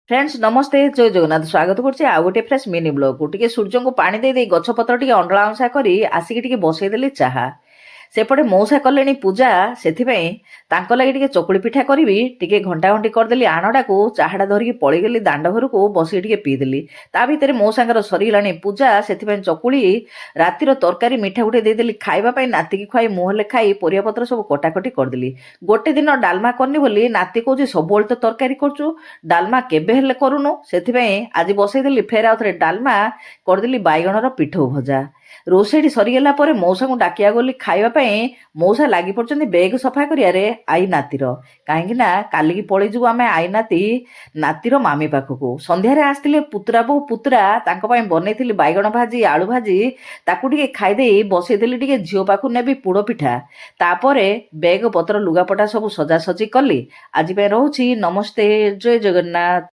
Friends नमस्ते जय जगन्नाथ स्वागत करछि आ गोटे फ्रेश मिनी ब्लॉग को टिके सूर्य को पानी दे दे गछ पत्र टिके अंडला अंसा करी आसिक टिके बसई देली चाहा सेपटे मौसा कले पूजा से लगे टिके चकुली पिठा करी टिके घंटा घंटी करदेली आणटा को चाहाटा धरिकी पलैगली दांड घर को बसिक टिके पीदेली ता भितर मौसा सरीगलानी पूजा से चकुली रातिर तरकारी मिठा गुटे देदेली खाइबा नाती की खुआई मुहले खाई परियापत्र सब कटाकटी करदेली गोटे दिन डालमा करनी बोली नाती कौच सब तो तरकारी करचु डालमा केबे हेले करूनु से आज बसईदेली फेर आउ थे डालमा करदेली बैगणर पिठौ भजा रोषेटी सरीगला पर मौसा को डाकिया गली खाइबापी मौसा लगी पड़ते बेग सफा करियारे आई नातीर कहीं कालिकी पलैजु आम आई नाती नातीर मामी पाखक संध्यारे आसते पुतरा बो पुतरा बनई बैगण भाजी आलू भाजी ताकू टिके खाईदे बसईदेली टिके झील पाखु नेबी पोड़ पिठा तापर बेग पत्र लुगापटा सब सजासजी कली आज रोची नमस्ते जय जगन्नाथ।